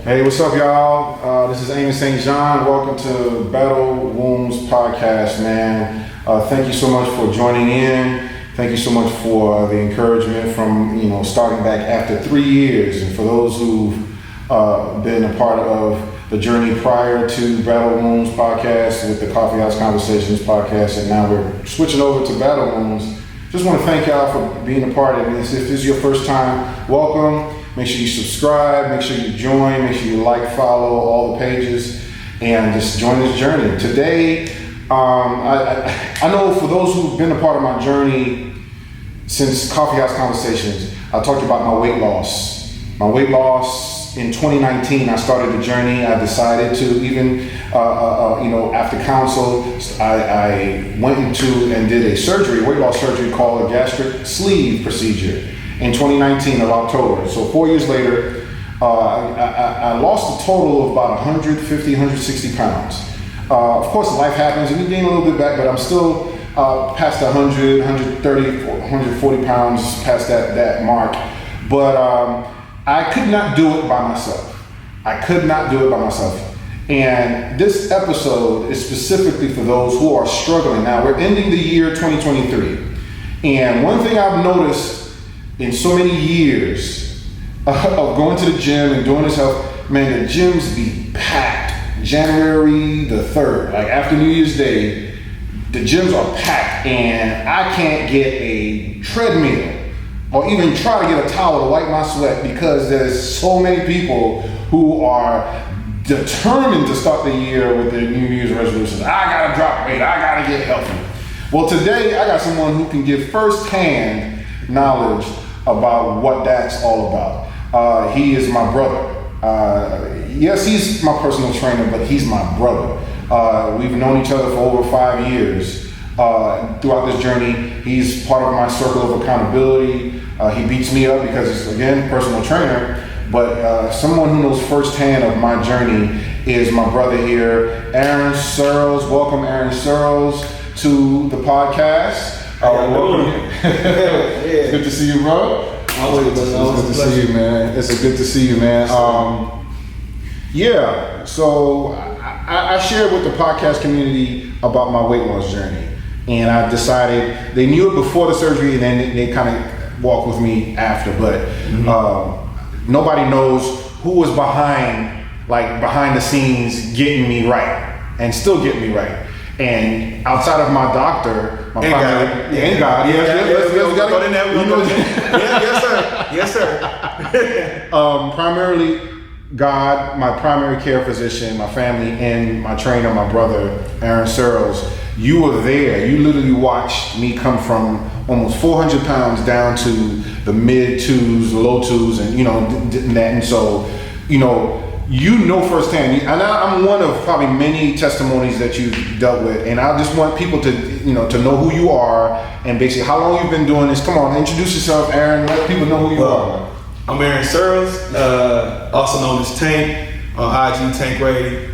Hey, what's up, y'all? This is Amos St. John. Welcome to Battle Wounds Podcast, man. Thank you so much for joining in. Thank you so much for the encouragement from, starting back after 3 years. And for those who've been a part of the journey prior to Battle Wounds Podcast with the Coffee House Conversations Podcast, and now we're switching over to Battle Wounds. Just want to thank y'all for being a part of this. If this is your first time, welcome. Make sure you subscribe, make sure you join, make sure you like, follow all the pages, and just join this journey. Today, I know for those who've been a part of my journey since Coffee House Conversations, I talked about my weight loss. My weight loss in 2019, I started the journey. I decided to even, after counsel, I went into and did a surgery, weight loss surgery called a gastric sleeve procedure. In 2019 of October. So 4 years later, I lost a total of about 150, 160 pounds. Of course, life happens and you gain a little bit back, but I'm still past 100, 130, 140 pounds past that mark. But I could not do it by myself. And this episode is specifically for those who are struggling. Now, we're ending the year 2023. And one thing I've noticed in so many years of going to the gym and doing this health, man, the gyms be packed. January the 3rd, like after New Year's Day, the gyms are packed and I can't get a treadmill or even try to get a towel to wipe my sweat because there's so many people who are determined to start the year with their New Year's resolutions. I gotta drop weight, I gotta get healthy. Well, today I got someone who can give firsthand knowledge about what that's all about. He is my brother. Yes, he's my personal trainer, but he's my brother. We've known each other for over 5 years. Throughout this journey, he's part of my circle of accountability. He beats me up because he's, again, personal trainer, but someone who knows firsthand of my journey is my brother here, Aaron Sirles. Welcome, Aaron Sirles, to the podcast. Welcome. It's good to see you, bro. It's good to see you, man. It's good to see you, man. So I shared with the podcast community about my weight loss journey, and I decided they knew it before the surgery, and then they kind of walked with me after. But nobody knows who was behind the scenes getting me right and still getting me right. And outside of my doctor, my primary, and God, yes, sir. Primarily, God, my primary care physician, my family, and my trainer, my brother, Aaron Sirles. You were there. You literally watched me come from almost 400 pounds down to the mid twos, low twos, and so, you know firsthand, and I'm one of probably many testimonies that you've dealt with, and I just want people to know who you are and basically how long you've been doing this. Come on, introduce yourself, Aaron. Let people know who you are. I'm Aaron Sirles, also known as Tank, on IG, Tank Ray,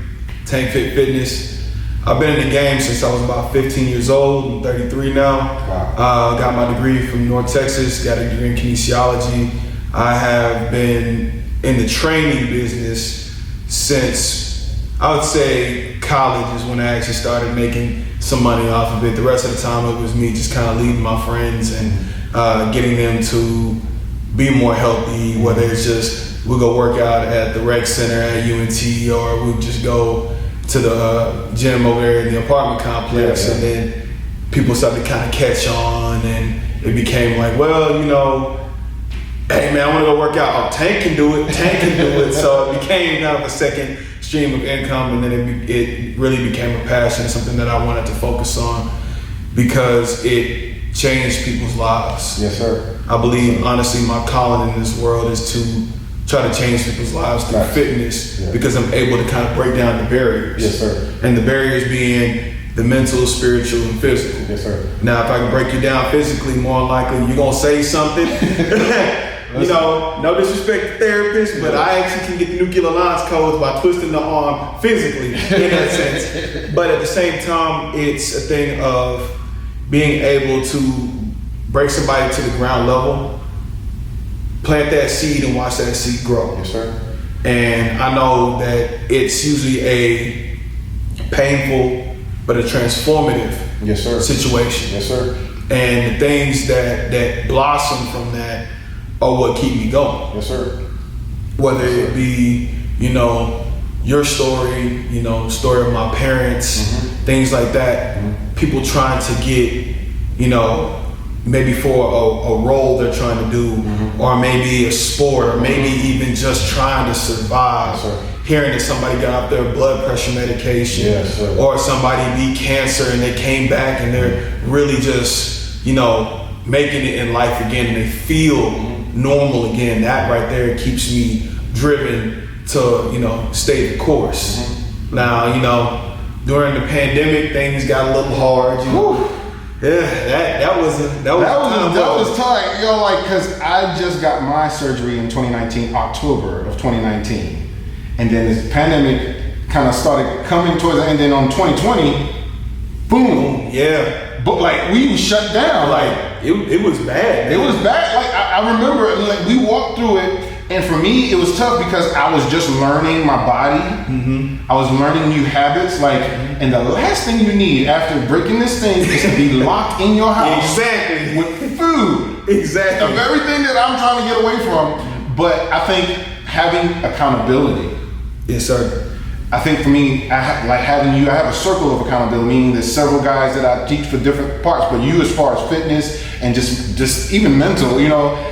Tank Fit Fitness. I've been in the game since I was about 15 years old. I'm 33 now. Wow. Got my degree from North Texas, got a degree in kinesiology. I have been in the training business since, I would say, college is when I actually started making some money off of it. The rest of the time it was me just kind of leading my friends and getting them to be more healthy, whether it's just we'll go work out at the rec center at UNT, or we'll just go to the gym over there in the apartment complex. And then people started to kind of catch on, and it became like, hey man, I want to go work out. Oh, Tank can do it. So it became kind of a second stream of income, and then it really became a passion, something that I wanted to focus on because it changed people's lives. Yes, sir. I believe, honestly, my calling in this world is to try to change people's lives through fitness because I'm able to kind of break down the barriers. Yes, sir. And the barriers being the mental, spiritual, and physical. Yes, sir. Now, if I can break you down physically, more likely you're going to say something. No disrespect to therapists, but I actually can get the nuclear lines codes by twisting the arm physically in that sense. But at the same time, it's a thing of being able to break somebody to the ground level, plant that seed and watch that seed grow. Yes, sir. And I know that it's usually a painful but a transformative Yes, sir. situation. Yes, sir. And the things that blossom from that are what keep me going. Yes, sir. Whether it be, your story, story of my parents, things like that. People trying to get, maybe for a role they're trying to do, or maybe a sport, or maybe even just trying to survive. Yes, sir. Hearing that somebody got off their blood pressure medication, Yes, sir. or somebody beat cancer and they came back and they're really just, making it in life again and they feel normal again. That right there keeps me driven to, stay the course. Now, during the pandemic, things got a little hard. Yeah, that was tight, cause I just got my surgery in 2019, October of 2019, and then this pandemic kind of started coming towards the end. Then on 2020, boom, yeah. But we shut down, it was bad. It was bad. I remember, we walked through it. And for me, it was tough because I was just learning my body. I was learning new habits. And the last thing you need after breaking this thing is to be locked in your house. Exactly. With food. Exactly. Of everything that I'm trying to get away from. But I think having accountability. Yes, sir. I think for me, I have a circle of accountability, meaning there's several guys that I teach for different parts, but you as far as fitness and just even mental,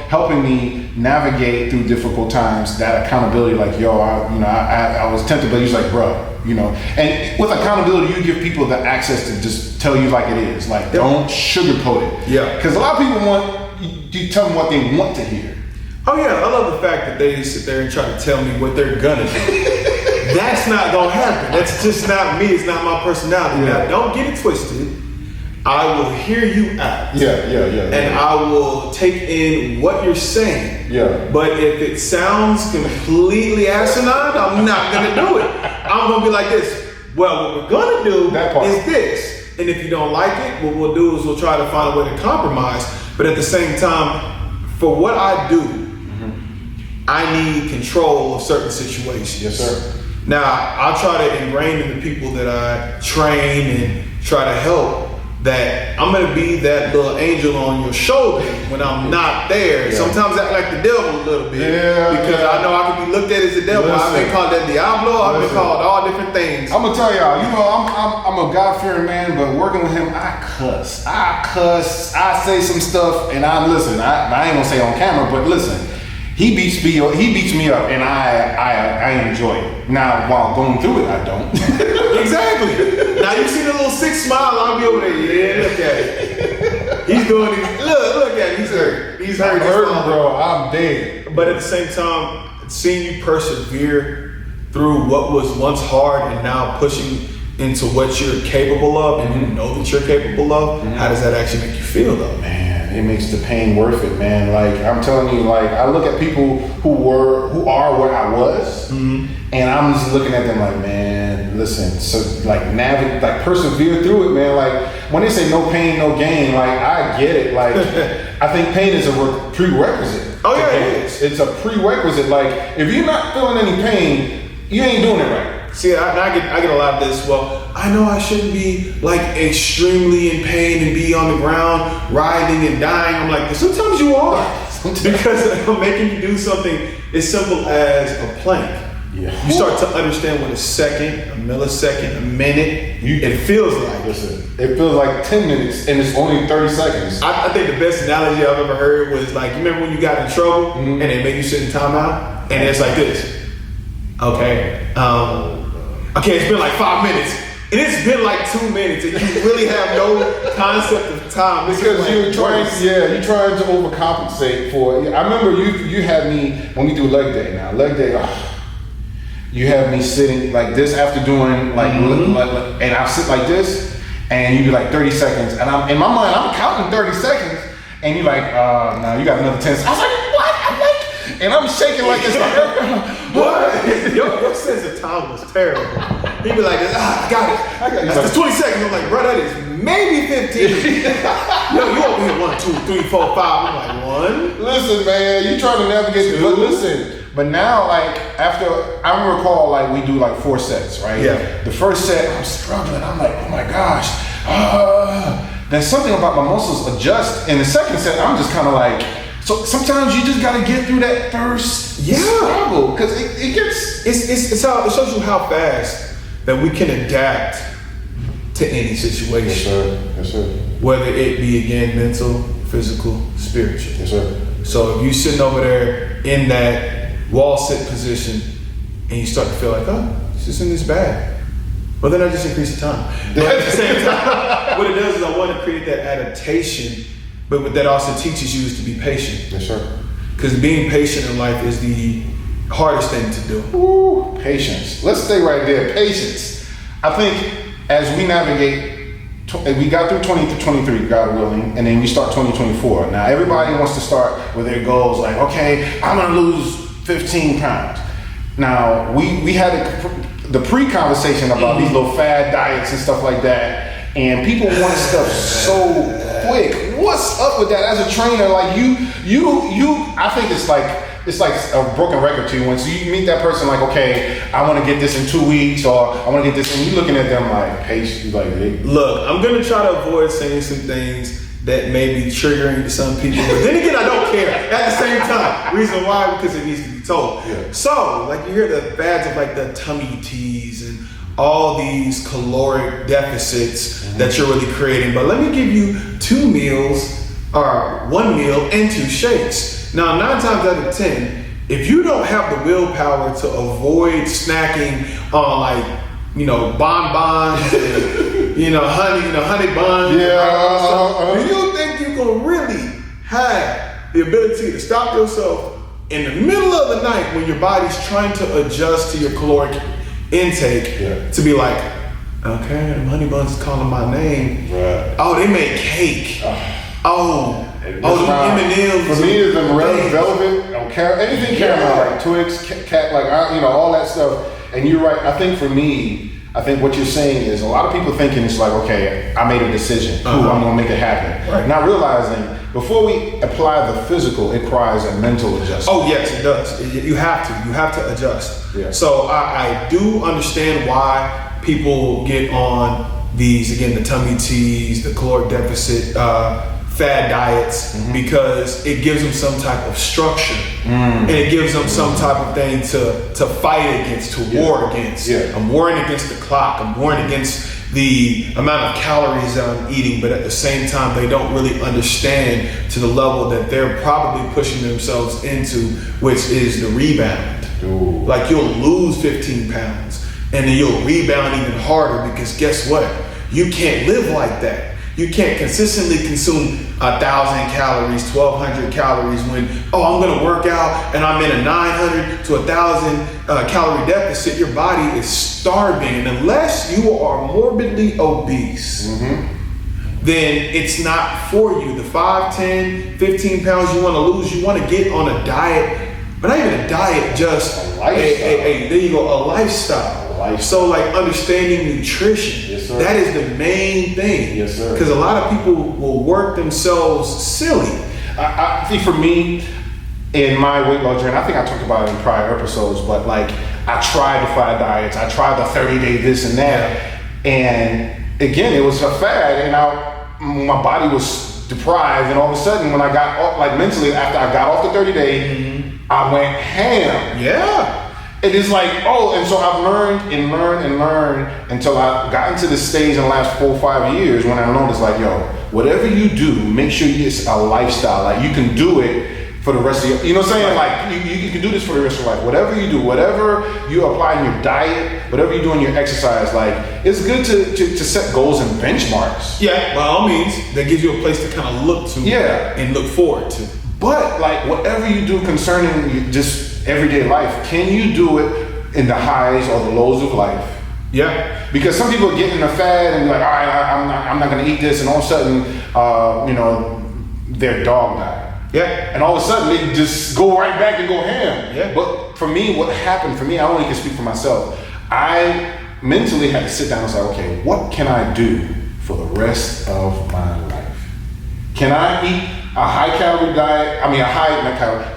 helping me navigate through difficult times, that accountability, I was tempted, but he's like, bro, and with accountability, you give people the access to just tell you like it is, don't sugarcoat it. Yeah. Because a lot of people want, you tell them what they want to hear. Oh yeah, I love the fact that they sit there and try to tell me what they're gonna do. That's not gonna happen. That's just not me. It's not my personality. Yeah. Now, don't get it twisted. I will hear you out. Yeah. And I will take in what you're saying. Yeah. But if it sounds completely asinine, I'm not gonna do it. I'm gonna be like this. Well, what we're gonna do is this. And if you don't like it, what we'll do is we'll try to find a way to compromise. But at the same time, for what I do, I need control of certain situations. Yes, sir. Now, I try to ingrain in the people that I train and try to help that I'm gonna be that little angel on your shoulder when I'm not there. Yeah. Sometimes I act like the devil a little bit. Yeah, because I know I can be looked at as the devil. I've been called that Diablo. I've been called all different things. I'm gonna tell y'all, I'm a God-fearing man, but working with him, I cuss. I say some stuff, and I listen. I ain't gonna say it on camera, but listen. He beats me up, and I enjoy it. Now, while going through it, I don't. Exactly. Now you see the little sick smile. I'll be over there. Yeah, look at it. He's doing it. Look at it. He's hurt. He's hurt. I'm hurting, bro. I'm dead. But at the same time, seeing you persevere through what was once hard and now pushing into what you're capable of, and you know that you're capable of, how does that actually make you feel, though? Man, it makes the pain worth it, man. I'm telling you, I look at people who are where I was, and I'm just looking at them like, man, listen, so persevere through it, man. When they say no pain, no gain, I get it. I think pain is a prerequisite. Oh yeah, it is. It's a prerequisite. If you're not feeling any pain, you ain't doing it right. See, I get a lot of this. Well, I know I shouldn't be extremely in pain and be on the ground writhing and dying. I'm like, sometimes you are, because I'm making you do something as simple as a plank. Yeah. You start to understand what a second, a millisecond, a minute, it feels like. Listen, it feels like 10 minutes and it's only 30 seconds. I think the best analogy I've ever heard was you remember when you got in trouble and they made you sit in timeout, and it's like this. Okay, it's been 5 minutes, and it's been 2 minutes, and you really have no concept of time. Because you're trying to overcompensate for it. I remember you had me, when we do leg day now, you have me sitting like this after doing and I'll sit like this, and you be 30 seconds, and I'm in my mind, I'm counting 30 seconds, and you're no, you got another 10 seconds. I was like, what? And I'm shaking like this. What? Your sense of time was terrible. He'd be like, I got it. That's 20 seconds. I'm like, bro, that is maybe 15. You over here 1, 2, 3, 4, 5. I'm like, 1. Listen, man, you trying to navigate, but But now, like, after, I recall, like, we do like 4 sets, right? Yeah. The first set, I'm struggling. I'm like, oh my gosh. Then something about my muscles adjust. And the second set, I'm just kind of like, so sometimes you just gotta get through that first struggle, because it gets. It shows you how fast that we can adapt to any situation. Yes, sir. Yes, sir. Whether it be, again, mental, physical, spiritual. Yes, sir. So if you sitting over there in that wall sit position and you start to feel like, oh, this isn't this bad. Well, then I just increase the time. But at the same time, what it does is I want to create that adaptation, but what that also teaches you is to be patient. Yes, sir. Because being patient in life is the hardest thing to do. Ooh, patience. Let's stay right there. Patience. I think as we navigate, we got through 20 to 23, God willing, and then we start 2024. Now, everybody wants to start with their goals like, okay, I'm going to lose 15 pounds. Now, we had the pre-conversation about these little fad diets and stuff like that, and people want stuff so quick. What's up with that? As a trainer, like you, I think it's like a broken record to you. Once you meet that person, like, okay, I want to get this in 2 weeks, or I want to get this, and you're looking at them like, patience, like, look, I'm gonna try to avoid saying some things that may be triggering to some people, but then again, I don't care at the same time. Reason why? Because it needs to be told. Yeah. So, like, you hear the fads of like the tummy teas and all these caloric deficits that you're really creating. But let me give you 2 meals, or 1 meal and 2 shakes. Now, 9 times out of 10, if you don't have the willpower to avoid snacking on, like, bonbons and honey buns, do you think you can really have the ability to stop yourself in the middle of the night when your body's trying to adjust to your caloric intake to be like, okay, them honey buns is calling my name. Right. Oh, they make cake. The M&Ms. For me, it's the red velvet, anything caramel, like Twix, cat, like all that stuff. And you're right. I think for me, what you're saying is a lot of people thinking it's like, okay, I made a decision. I'm gonna make it happen. Right. Not realizing before we apply the physical, it requires a mental adjustment. Oh yes, it does. You have to adjust. Yeah. So I do understand why people get on these, again, the tummy teas, the caloric deficit fad diets, because it gives them some type of structure, and it gives them some type of thing to fight against, to war against. Yeah. I'm warring against the clock. I'm warring against the amount of calories that I'm eating, but at the same time, they don't really understand to the level that they're probably pushing themselves into, which is the rebound. Ooh. Like, you'll lose 15 pounds and then you'll rebound even harder, because guess what? You can't live like that. You can't consistently consume 1,000 calories, 1,200 calories when, I'm gonna work out and I'm in a 900 to 1,000 calorie deficit. Your body is starving, and unless you are morbidly obese, then it's not for you. The 5, 10, 15 pounds you wanna lose, you wanna get on a diet, but not even a diet, just a lifestyle. A lifestyle. Life. So, like, understanding nutrition, Yes, sir. that is the main thing. Yes, sir. Because a lot of people will work themselves silly. I think for me, in my weight loss journey, I think I talked about it in prior episodes, but like, I tried the fad diets, I tried the 30-day this and that, and again, it was a fad, and my body was deprived, and all of a sudden, when I got off, like mentally, after I got off the 30-day, I went ham. Yeah. It is like, and so I've learned until I got into this stage in the last 4 or 5 years when I noticed, like, whatever you do, make sure it's a lifestyle. Like, you can do it for the rest of your, you know what I'm saying? Like, you can do this for the rest of your life. Whatever you do, whatever you apply in your diet, whatever you do in your exercise, like, it's good to set goals and benchmarks. Yeah, by all means, that gives you a place to kind of look to and look forward to. But, like, whatever you do concerning just everyday life, can you do it in the highs or the lows of life? Yeah. Because some people get in a fad and be like, all right, I'm not going to eat this, and all of a sudden, their dog died. Yeah. And all of a sudden, they just go right back and go ham. Yeah. But for me, what happened for me, I only can speak for myself. I mentally had to sit down and say, okay, what can I do for the rest of my life? Can I eat a high calorie diet,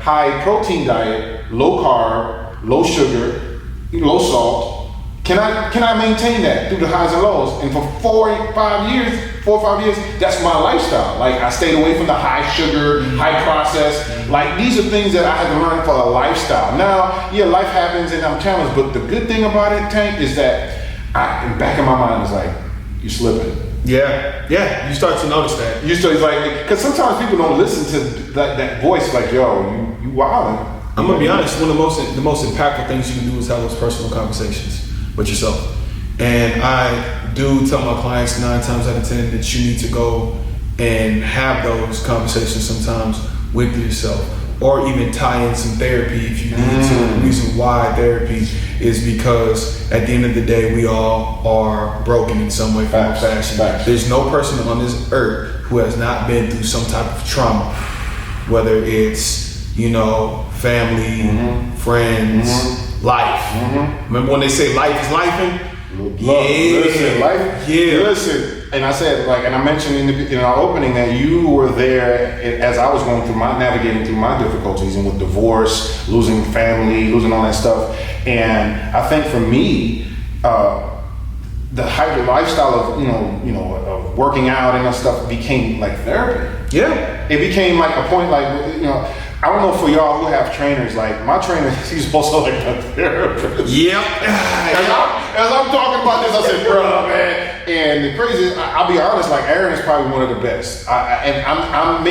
high protein diet, low carb, low sugar, low salt. Can I maintain that through the highs and lows? And for 4 or 5 years, that's my lifestyle. Like I stayed away from the high sugar, high process. Like these are things that I had to learn for a lifestyle. Now, yeah, life happens and I'm challenged, but the good thing about it, Tank, is that back in my mind is like, you're slipping. Yeah, you start to notice that. You start like, because sometimes people don't listen to that voice like, yo, you wildin'. I'm gonna be honest, one of the most impactful things you can do is have those personal conversations with yourself. And I do tell my clients 9 times out of 10 that you need to go and have those conversations sometimes with yourself, or even tie in some therapy if you need to. The reason why therapy is because at the end of the day, we all are broken in some way, form, or fashion. There's no person on this earth who has not been through some type of trauma, whether it's, family, friends, life. Remember when they say life is lifing? Listen, life. Yeah. Listen, and I said and I mentioned in our opening that you were there as I was going through navigating through my difficulties and with divorce, losing family, losing all that stuff. And I think for me, the lifestyle of of working out and that stuff became like therapy. Yeah, it became like a point I don't know for y'all who have trainers, like my trainer, he's also like a therapist. Yep. As I'm talking about this, I said, bro, man. And the crazy is, I'll be honest, like Aaron is probably one of the best. I'm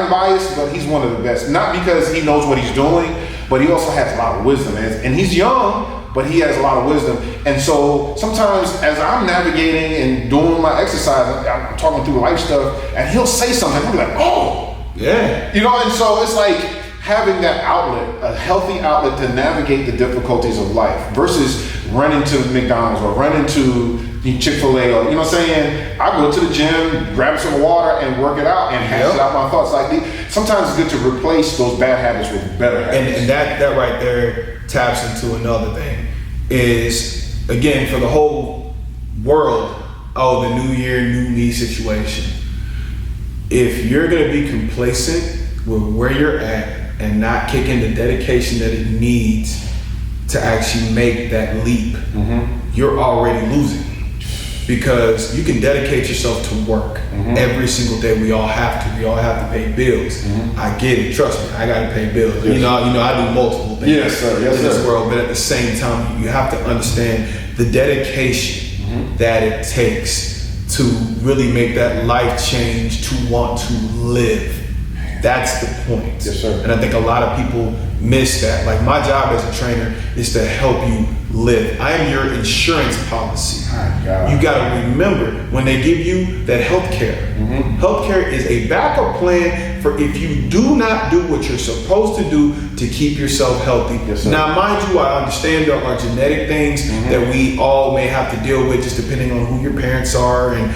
biased, but he's one of the best. Not because he knows what he's doing, but he also has a lot of wisdom. And he's young, but he has a lot of wisdom. And so sometimes as I'm navigating and doing my exercise, I'm talking through life stuff, and he'll say something, I'll be like, oh. Yeah. And so it's like having that outlet, a healthy outlet to navigate the difficulties of life versus running to McDonald's or running to Chick-fil-A or, you know what I'm saying? I go to the gym, grab some water and work it out and hash out my thoughts. Like sometimes it's good to replace those bad habits with better habits. And that right there taps into another thing is, again, for the whole world, the new year, new me situation. If you're gonna be complacent with where you're at and not kick in the dedication that it needs to actually make that leap, you're already losing. Because you can dedicate yourself to work every single day. We all have to. We all have to pay bills. I get it. Trust me, I gotta pay bills. Yes. I do multiple things in this world, but at the same time, you have to understand the dedication that it takes to really make that life change, to want to live. That's the point. Yes, sir. And I think a lot of people miss that. Like my job as a trainer is to help you live. I am your insurance policy. You gotta remember when they give you that health care. Healthcare is a backup plan for if you do not do what you're supposed to do to keep yourself healthy. Yes, sir. Now, mind you, I understand there are genetic things that we all may have to deal with, just depending on who your parents are and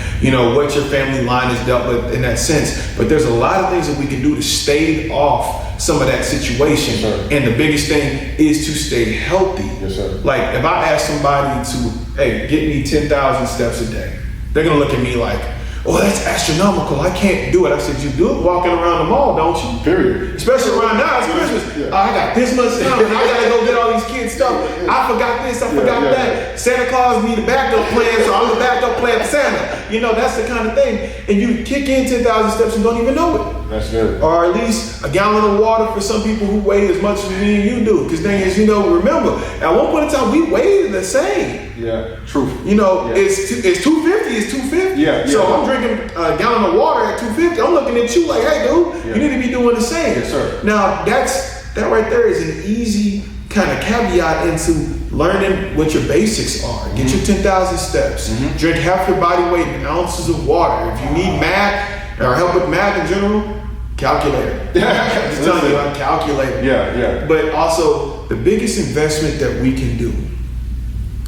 what your family line is dealt with in that sense. But there's a lot of things that we can do to stave off some of that situation. Yes, and the biggest thing is to stay healthy. Yes, sir. Like if I ask somebody to, hey, get me 10,000 steps a day, they're gonna look at me like, oh, that's astronomical. I can't do it. I said, you do it walking around the mall, don't you? Period. Especially around now, it's Christmas. Yeah. I got this much time. I gotta go get all these kids stuff. I forgot this, I forgot that. Santa Claus need a backup plan, so I'm the backup plan for Santa. That's the kind of thing. And you kick in 10,000 steps and don't even know it. That's good. Or at least a gallon of water for some people who weigh as much as me and you do. Because thing is, remember, at one point in time, we weighed the same. Yeah, true. It's 250, it's 250. Yeah. So I'm drinking a gallon of water at 250. I'm looking at you like, hey, dude, you need to be doing the same. Yes, sir. Now, that right there is an easy kind of caveat into learning what your basics are. Get your 10,000 steps. Drink half your body weight in ounces of water. If you need math or help with math in general, calculator. Just telling you, I'm calculating. Yeah. But also, the biggest investment that we can do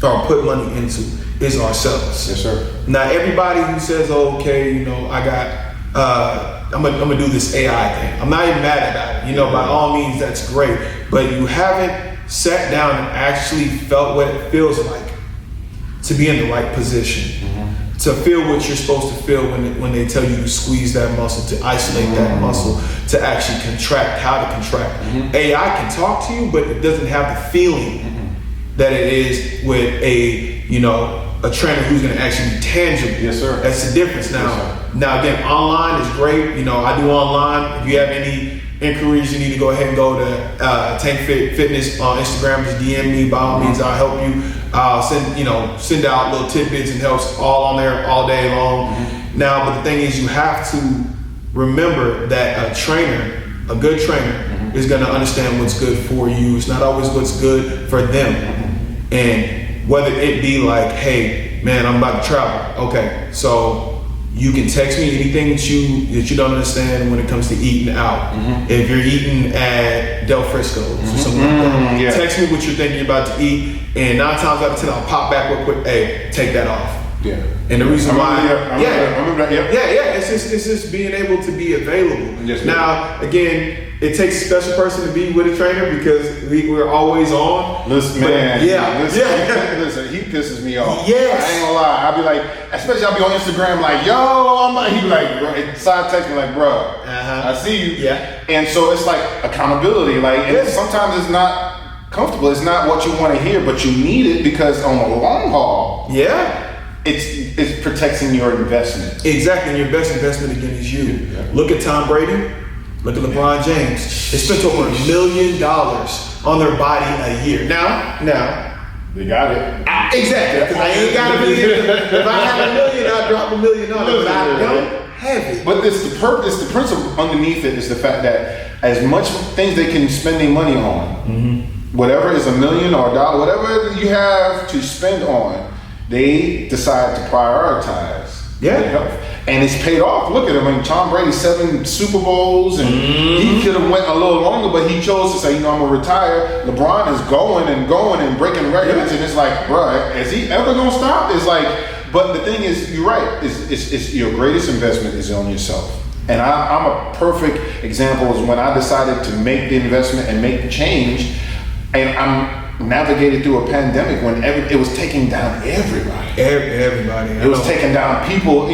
or put money into is ourselves. Yes, sir. Now, everybody who says, I'm gonna do this AI thing. I'm not even mad about it. By all means, that's great. But you haven't sat down and actually felt what it feels like to be in the right position, to feel what you're supposed to feel when they tell you to squeeze that muscle, to isolate that muscle, to actually contract, how to contract. AI can talk to you, but it doesn't have the feeling that it is with a trainer who's going to actually be tangible. Yes, sir. That's the difference. Now again, online is great. I do online. If you have any inquiries, you need to go ahead and go to Tank Fitness on Instagram. Just DM me, by all means, I'll help you. I'll send out little tidbits and helps all on there all day long. Now, but the thing is, you have to remember that a good trainer, is going to understand what's good for you. It's not always what's good for them. And whether it be like, hey, man, I'm about to travel. Okay, so you can text me anything that you don't understand when it comes to eating out. If you're eating at Del Frisco's or something like that, text me what you're thinking about to eat, and 9 times out of 10 I'll pop back real quick. Hey, take that off. Yeah. And the reason why, I remember that. It's just being able to be available. Yes, now, again, it takes a special person to be with a trainer because we're always on. Listen, listen, he pisses me off. Yes. I ain't gonna lie. I'll be like, especially I'll be on Instagram like, yo, he be like, bro, side text me like, bro, I see you. Yeah. And so it's like accountability. Like, and sometimes it's not comfortable. It's not what you want to hear, but you need it because on the long haul, it's protecting your investment. Exactly, and your best investment again is you. Look at Tom Brady. Look at LeBron James. They spent over $1 million on their body a year. Now, they got it. Exactly, because I ain't got $1 million. If I had $1 million, I'd drop $1 million on it, but I don't have it. But it's the purpose, the principle underneath it is the fact that as much things they can spend their money on, whatever is $1 million or $1, whatever you have to spend on, they decide to prioritize their health. And it's paid off. Look at him. I mean, Tom Brady, 7 Super Bowls, and he could have went a little longer, but he chose to say, I'm gonna retire. LeBron is going and breaking records, and it's like, bro, is he ever gonna stop? It's like, but the thing is, you're right. It's your greatest investment is on yourself. And I'm a perfect example is when I decided to make the investment and make the change, and I'm navigated through a pandemic when it was taking down everybody. Everybody. It was taking down people,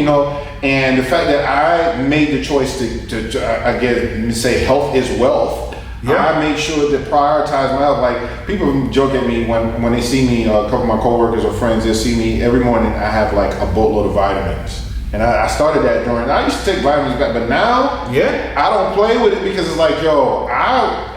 and the fact that I made the choice to again say health is wealth. I made sure to prioritize my health. Like, people joke at me when they see me, a couple of my coworkers or friends, they'll see me every morning. I have like a boatload of vitamins. And I started that I used to take vitamins back, but now I don't play with it because it's like,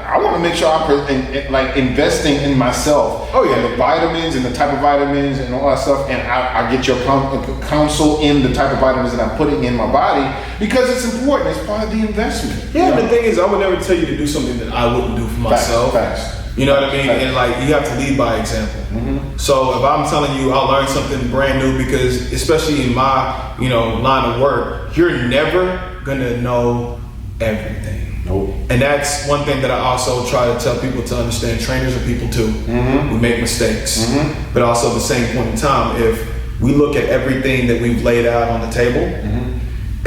I want to make sure I'm like investing in myself. And the vitamins and the type of vitamins and all that stuff. And I get your counsel in the type of vitamins that I'm putting in my body because it's important. It's part of the investment. Yeah, the thing is, I would never tell you to do something that I wouldn't do for myself. Facts. You know what I mean? And like, you have to lead by example. So if I'm telling you I'll learn something brand new, because especially in my, line of work, you're never gonna know everything. Nope. And that's one thing that I also try to tell people to understand. Trainers are people too. We make mistakes. But also at the same point in time, if we look at everything that we've laid out on the table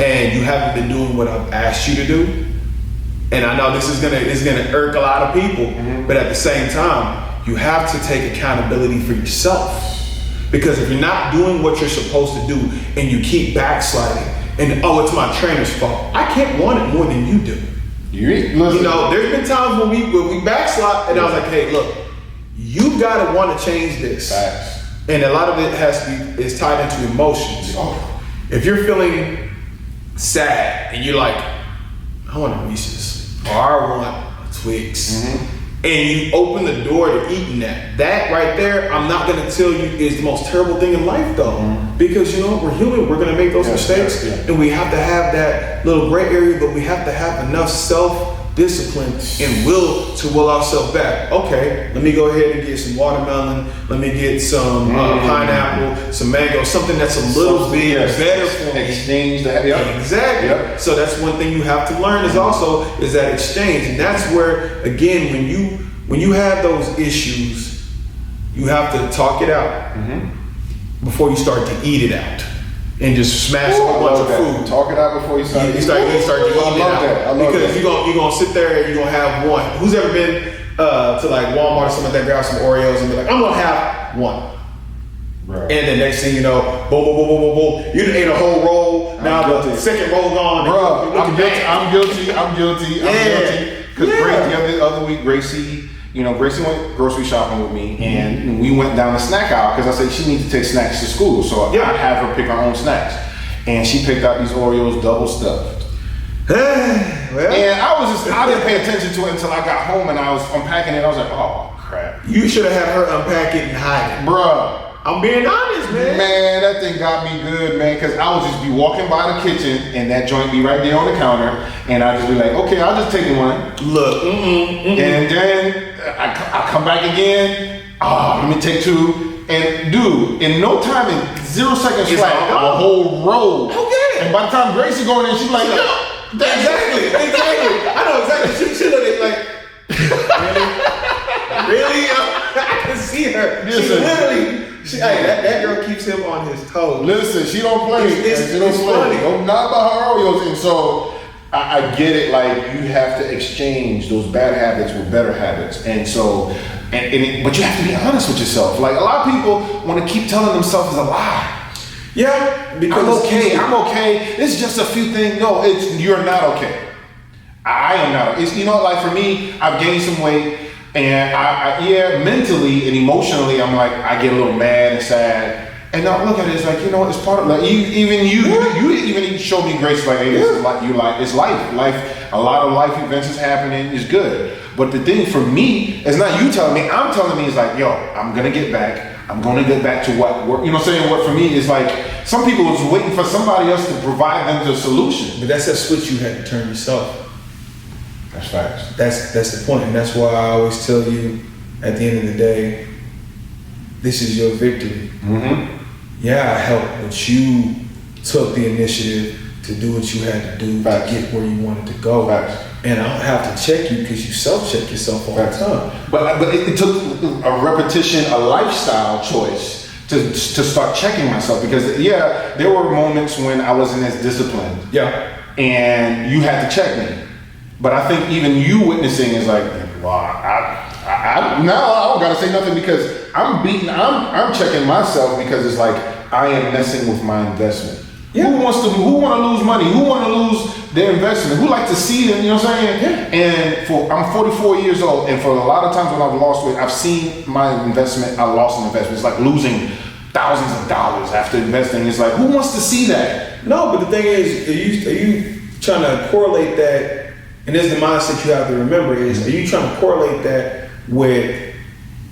and you haven't been doing what I've asked you to do, and I know this is gonna irk a lot of people, but at the same time, you have to take accountability for yourself. Because if you're not doing what you're supposed to do and you keep backsliding, and it's my trainer's fault, I can't want it more than you do. There's been times when we backslide, and I was like, hey, look, you gotta want to change this. Facts. And a lot of it is tied into emotions. If you're feeling sad and you're like, I want a Reese's, or I want Twix, and you open the door to eating that right there, I'm not gonna tell you is the most terrible thing in life though. Because we're human, we're gonna make those mistakes, and we have to have that little gray area, but we have to have enough self-discipline and will to will ourselves back. Okay, let me go ahead and get some watermelon, let me get some pineapple, some mango, something that's a little bit better for me. Exchange that. Exactly. So that's one thing you have to learn is that exchange. And that's where, again, when you have those issues, you have to talk it out before you start to eat it out and just smash a whole bunch of food. Talk it out before you start. You start to eat it out. Because you're gonna sit there and you're gonna have one. Who's ever been to like Walmart or something like that, grab some Oreos and be like, I'm gonna have one. And then next thing you know, boom, boom, boom, boom, boom, boom. You done ate a whole roll. Now the second roll gone. Bro, I'm guilty. Because the other week, Gracie went grocery shopping with me, and we went down the snack aisle because I said she needs to take snacks to school. So I have her pick her own snacks. And she picked out these Oreos double stuffed. And I didn't pay attention to it until I got home and I was unpacking it. I was like, oh, crap. You should have had her unpack it and hide it. Bruh. I'm being honest, man. Man, that thing got me good, man, because I would just be walking by the kitchen and that joint be right there on the counter, and I'd just be like, okay, I'll just take one. Look, and then I come back again, let me take two, and dude, in no time, in 0 seconds flat, a whole roll. Okay. And by the time Gracie going in, she's like, yo, exactly. I know exactly. She looked at like, really? I can see her. She literally. That girl keeps him on his toes. Listen, she don't play. She don't play. Don't not about her Oreos. And so I get it. Like, you have to exchange those bad habits with better habits. And so, but you have to be honest with yourself. Like, a lot of people want to keep telling themselves a lie. Yeah, because I'm okay. It's just a few things. No, you're not okay. I am not. Like for me, I've gained some weight. And I mentally and emotionally, I'm like, I get a little mad and sad. And I look at it, it's like, it's part of like you even showed me grace, like, hey, this is like it's life. A lot of life events is happening, is good. But the thing for me is not you telling me, I'm telling me it's like, yo, I'm gonna get back. I'm gonna get back to what work. What for me is like, some people was waiting for somebody else to provide them the solution. But that's that switch you had to turn yourself. That's facts. That's the point, and that's why I always tell you, at the end of the day, this is your victory. Yeah, I helped, but you took the initiative to do what you had to do to get where you wanted to go. And I don't have to check you because you self-check yourself all the time. But it took a repetition, a lifestyle choice to start checking myself, because there were moments when I wasn't as disciplined. Yeah. And you had to check me. But I think even you witnessing is like, well, I don't gotta say nothing because I'm checking myself, because it's like I am messing with my investment. Yeah. Who want to lose money? Who want to lose their investment? Who like to see them? You know what I'm saying? Yeah. And I'm 44 years old, and for a lot of times when I've lost weight, I've seen my investment. I lost an investment. It's like losing thousands of dollars after investing. It's like, who wants to see that? No, but the thing is, are you trying to correlate that? And this is the mindset you have to remember is, are you trying to correlate that with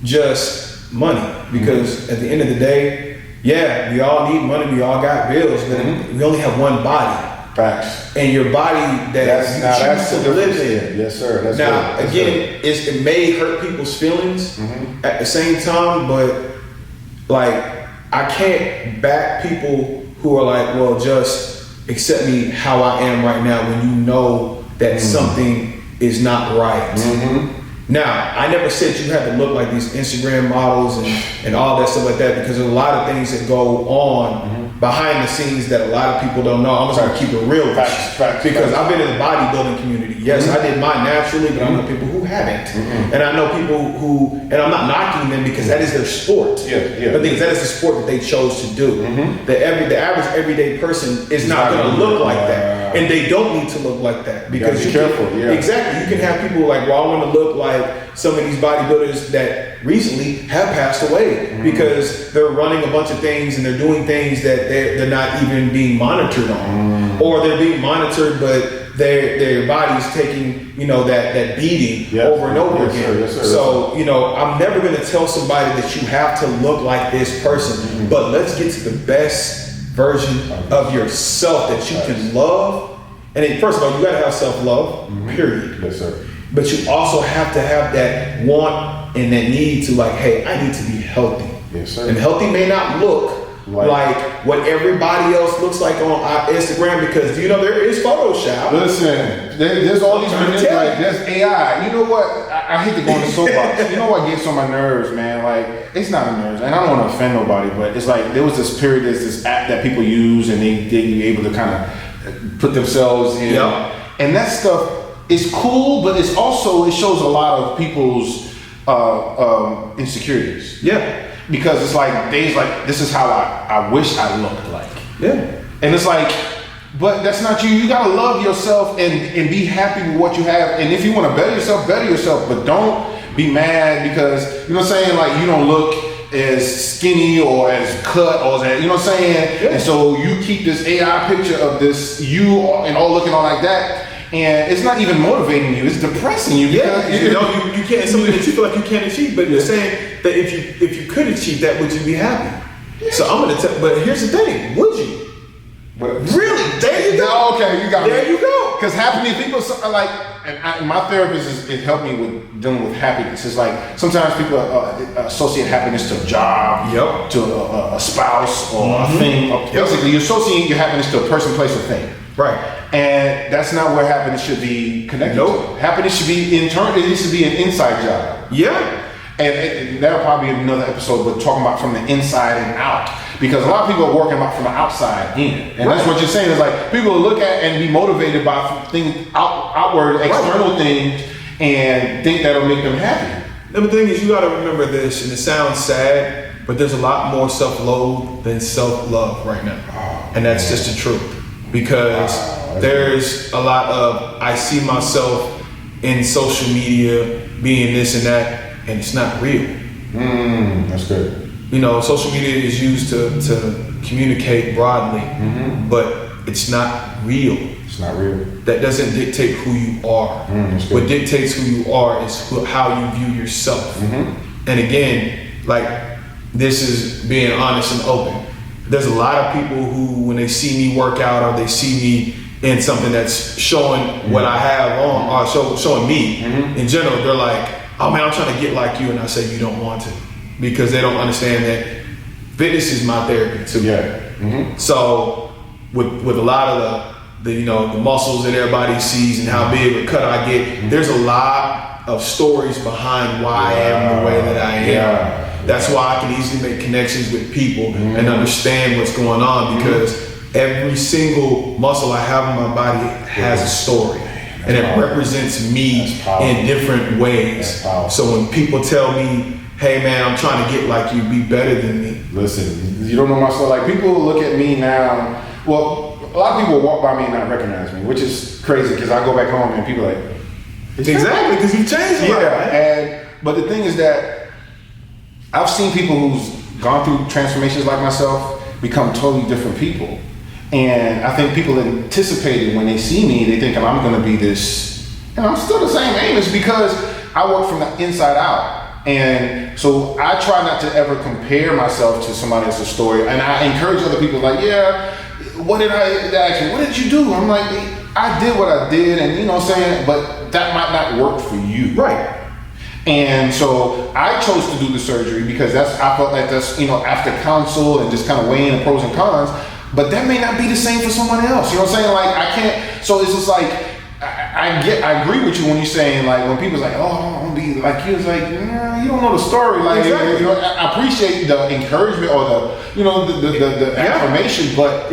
just money? Because at the end of the day, we all need money, we all got bills, but we only have one body. Facts. And your body that's to live in. Yes, sir. That's now, good. again, it may hurt people's feelings at the same time, but like, I can't back people who are like, well, just accept me how I am right now, when you know that something is not right. Now, I never said you had to look like these Instagram models and all that stuff like that, because there's a lot of things that go on behind the scenes that a lot of people don't know. I'm just gonna keep it real with you, because I've been in the bodybuilding community. Yes, I did mine naturally, but I know people who haven't. And I know people who, and I'm not knocking them because that is their sport. But that is the sport that they chose to do. The average everyday person is not gonna look like that. And they don't need to look like that, because you gotta be careful. Exactly. You can have people like, well, I want to look like some of these bodybuilders that recently have passed away because they're running a bunch of things and they're doing things that they're not even being monitored on, or they're being monitored, but their body's taking that beating over and over again. Yes, sir. So I'm never going to tell somebody that you have to look like this person, but let's get to the best version of yourself that you can love. And then, first of all, you got to have self-love, period. Yes, sir. But you also have to have that want and that need to, like, hey, I need to be healthy. Yes, sir. And healthy may not look like what everybody else looks like on Instagram, because there is Photoshop. Listen, there's all these there's AI. You know what? I hate to go on the soapbox. You know what gets on my nerves, man? Like, it's not a nerves, and I don't want to offend nobody, but it's like there was this period, there's this app that people use, and they be able to kind of put themselves in, and that stuff is cool, but it shows a lot of people's insecurities. Yeah. because it's like days like this is how I wish I looked like. Yeah. And it's like, but that's not you. You gotta love yourself and be happy with what you have. And if you want to better yourself, but don't be mad because, you know what I'm saying, like you don't look as skinny or as cut or as, you know what I'm saying? Yeah. And so you keep this AI picture of this you and all looking all like that. And it's not even motivating you; it's depressing you. Yeah, you can't. It's something that you feel like you can't achieve. But you're saying that if you could achieve that, would you be happy? Yeah. So I'm gonna tell. But here's the thing: would you? But really? There you go. Okay, you got there. You go. Because happiness, people are like, and my therapist has helped me with dealing with happiness. It's like sometimes people associate happiness to a job, to a spouse, or a thing. Basically, you associate your happiness to a person, place, or thing. Right. And that's not where happiness should be connected to. Happiness should be internal. It needs to be an inside job. Yeah. And that'll probably be another episode, but talking about from the inside and out. Because a lot of people are working about from the outside in. And that's what you're saying. Is like people will look at and be motivated by things, outward, external things, and think that'll make them happy. The thing is, you got to remember this, and it sounds sad, but there's a lot more self-loathe than self-love right now. And that's just the truth. Because there's a lot of, I see myself in social media being this and that, and it's not real. That's good. You know, social media is used to communicate broadly, but it's not real. It's not real. That doesn't dictate who you are. What dictates who you are is how you view yourself. And again, like, this is being honest and open. There's a lot of people who, when they see me work out or they see me in something that's showing what I have on, or showing me in general, they're like, oh man, I'm trying to get like you. And I say, you don't want to, because they don't understand that fitness is my therapy too. Yeah. So with a lot of the muscles that everybody sees and how big a cut I get, there's a lot of stories behind why I am the way that I am. That's why I can easily make connections with people and understand what's going on, because every single muscle I have in my body has a story. And it represents me in different ways. So when people tell me, hey man, I'm trying to get like you, be better than me. Listen, you don't know my story. Like, people look at me now, well, a lot of people walk by me and not recognize me, which is crazy because I go back home and people are like, exactly, because you've changed a lot. But the thing is that I've seen people who's gone through transformations like myself become totally different people. And I think people anticipated when they see me, they think I'm going to be this, and I'm still the same Amos because I work from the inside out. And so I try not to ever compare myself to somebody else's story. And I encourage other people, like, what did you do? I'm like, I did what I did, and you know what I'm saying, but that might not work for you. Right. And so I chose to do the surgery because I felt like that's, after counsel and just kind of weighing the pros and cons, but that may not be the same for someone else. You know what I'm saying? Like, I can't, so it's just like, I agree with you when you're saying, like, when people's like, oh, I want to be like you, it's like, you don't know the story. Like, exactly. I appreciate the encouragement or the affirmation, but